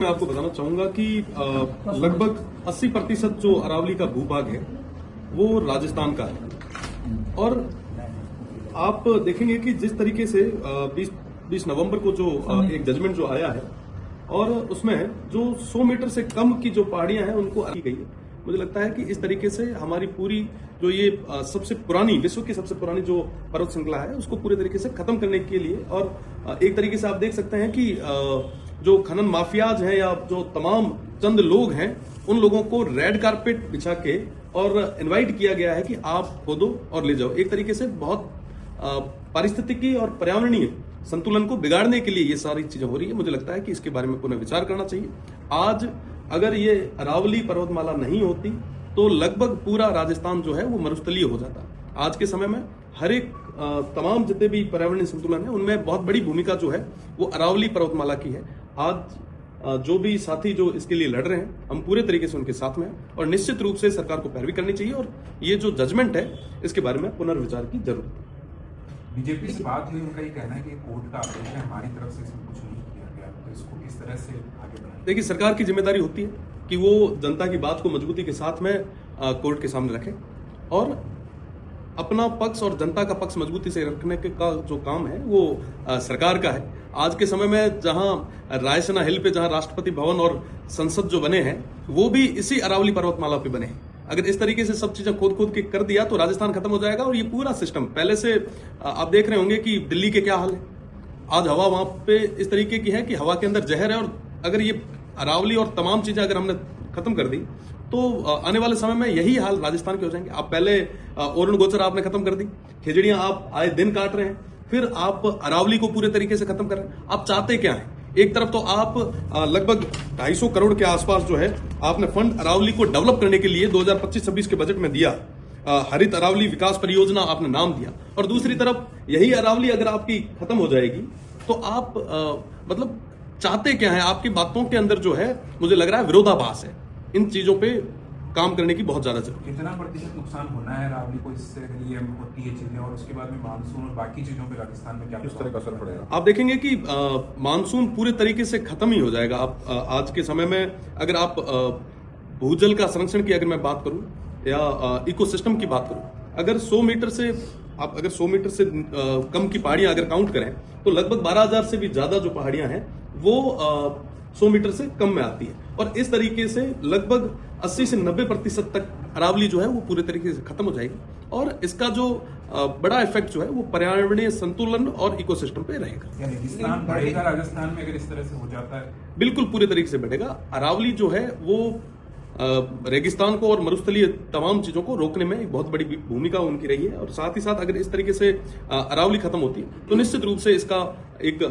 मैं आपको बताना चाहूंगा कि लगभग 80% जो अरावली का भूभाग है वो राजस्थान का है। और आप देखेंगे कि जिस तरीके से 20 नवंबर को जो एक जजमेंट जो आया है और उसमें जो 100 मीटर से कम की जो पहाड़ियां हैं उनको की गई है। मुझे लगता है कि इस तरीके से हमारी पूरी जो ये सबसे पुरानी विश्व की सबसे पुरानी जो पर्वत श्रृंखला है उसको पूरे तरीके से खत्म करने के लिए और एक तरीके से आप देख सकते हैं कि जो खनन माफियाज हैं या जो तमाम चंद लोग हैं उन लोगों को रेड कारपेट बिछा के और इनवाइट किया गया है कि आप खोदो और ले जाओ। एक तरीके से बहुत पारिस्थितिकी और पर्यावरणीय संतुलन को बिगाड़ने के लिए ये सारी चीजें हो रही है। मुझे लगता है कि इसके बारे में पुनः विचार करना चाहिए। आज अगर ये अरावली पर्वतमाला नहीं होती तो लगभग पूरा राजस्थान जो है वो मरुस्थलीय हो जाता। आज के समय में हर एक तमाम जितने भी पर्यावरणीय संतुलन है उनमें बहुत बड़ी भूमिका जो है वो अरावली पर्वतमाला की है। आज जो भी साथी जो इसके लिए लड़ रहे हैं हम पूरे तरीके से उनके साथ में हैं और निश्चित रूप से सरकार को पैरवी करनी चाहिए और ये जो जजमेंट है इसके बारे में पुनर्विचार की जरूरत है। बीजेपी से बात हुई, उनका ये कहना है कि कोर्ट का आदेश है, हमारी तरफ से इसमें कुछ नहीं किया गया, तो इसको किस तरह से आगे बढ़ाएं? देखिए, सरकार की जिम्मेदारी होती है कि वो जनता की बात को मजबूती के साथ में कोर्ट के सामने रखे और अपना पक्ष और जनता का पक्ष मजबूती से रखने का जो काम है वो सरकार का है। आज के समय में जहां रायसेना हिल पे जहां राष्ट्रपति भवन और संसद जो बने हैं वो भी इसी अरावली पर्वतमाला पे बने हैं। अगर इस तरीके से सब चीजें खोद के कर दिया तो राजस्थान खत्म हो जाएगा और ये पूरा सिस्टम पहले से आप देख रहे होंगे कि दिल्ली के क्या हाल है। आज हवा वहां पे इस तरीके की है कि हवा के अंदर जहर है और अगर ये अरावली और तमाम चीजें अगर हमने खत्म कर दी तो आने वाले समय में यही हाल राजस्थान के हो जाएंगे। आप पहले ओरण गोचर आपने खत्म कर दी, खिजड़ियां आप आए दिन काट रहे हैं, फिर आप अरावली को पूरे तरीके से खत्म कर रहे हैं। आप चाहते क्या है? एक तरफ तो आप लगभग 250 करोड़ के आसपास जो है आपने फंड अरावली को डेवलप करने के लिए 2025-26 के बजट में दिया, हरित अरावली विकास परियोजना आपने नाम दिया, और दूसरी तरफ यही अरावली अगर आपकी खत्म हो जाएगी तो आप मतलब चाहते क्या है? आपकी बातों के अंदर जो है मुझे लग रहा है विरोधाभास है। इन चीजों पे काम करने की बहुत ज्यादा जरूरत है। कितना प्रतिशत नुकसान होना है अरावली को इससे ये होती है चीजें, और उसके बाद में मानसून और बाकी चीजों पे राजस्थान में क्या किस तरह का असर पड़ेगा? आप देखेंगे कि मानसून पूरे तरीके से खत्म ही हो जाएगा। आप आज के समय में अगर आप भूजल का संरक्षण की अगर मैं बात करूं या इकोसिस्टम की बात करूं, अगर 100 मीटर से आप अगर 100 मीटर से कम की पहाड़ियां अगर काउंट करें तो लगभग 12,000 से भी ज्यादा जो पहाड़ियां हैं वो 100 मीटर से कम में आती है। और इस तरीके से लगभग 80 से 90% तक अरावली जो है वो पूरे तरीके से खत्म हो जाएगी और इसका जो बड़ा इफेक्ट जो है वो पर्यावरणीय संतुलन और इकोसिस्टम पे रहेगा। रेगिस्तान बढ़ेगा राजस्थान में अगर इस तरह से हो जाता है? बिल्कुल पूरे तरीके से बढ़ेगा। अरावली जो है वो रेगिस्तान को और मरुस्थलीय तमाम चीजों को रोकने में एक बहुत बड़ी भूमिका उनकी रही है और साथ ही साथ अगर इस तरीके से अरावली खत्म होती है तो निश्चित रूप से इसका एक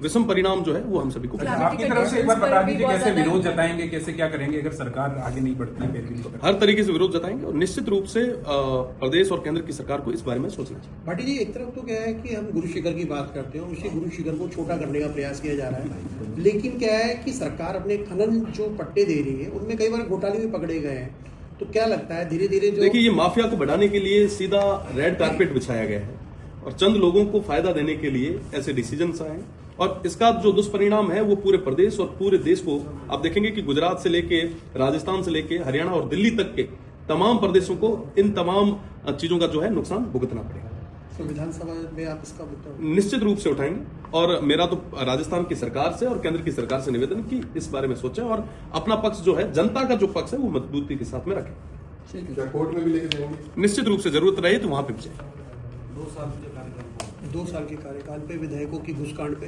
विषम परिणाम जो है वो हम सभी को। आपकी तरफ से एक बार बता दीजिए कैसे विरोध जताएंगे, कैसे क्या करेंगे अगर सरकार आगे नहीं बढ़ती है? हर तरीके से विरोध जताएंगे और निश्चित रूप से प्रदेश और केंद्र की सरकार को इस बारे में सोचना चाहिए। भाटी जी, एक तरफ तो क्या है कि हम गुरु शिखर की बात करते हैं, उसी गुरु शिखर को छोटा करने का प्रयास किया जा रहा है, लेकिन क्या है कि सरकार अपने खनन जो पट्टे दे रही है उनमें कई बार घोटाले भी पकड़े गए हैं। तो क्या लगता है धीरे धीरे जो देखिए, ये माफिया को बढ़ाने के लिए सीधा रेड कारपेट बिछाया गया है और चंद लोगों को फायदा देने के लिए ऐसे डिसीजंस आए और इसका जो दुष्परिणाम है वो पूरे प्रदेश और पूरे देश को आप देखेंगे कि गुजरात से लेके राजस्थान से लेके हरियाणा और दिल्ली तक के तमाम प्रदेशों को इन तमाम चीजों का जो है नुकसान भुगतना पड़ेगा। तो विधानसभा में आप इसका मुद्दा निश्चित रूप से उठाएंगे और मेरा तो राजस्थान की सरकार से और केंद्र की सरकार से निवेदन कि इस बारे में सोचें और अपना पक्ष जो है, जनता का जो पक्ष है वो मजबूती के साथ में रखें। क्या कोर्ट में भी लेके जाएंगे? निश्चित रूप से जरूरत रहे तो वहां पे भी जाए। 2 साल के कार्यकाल पे विधायकों की घुसकांड पे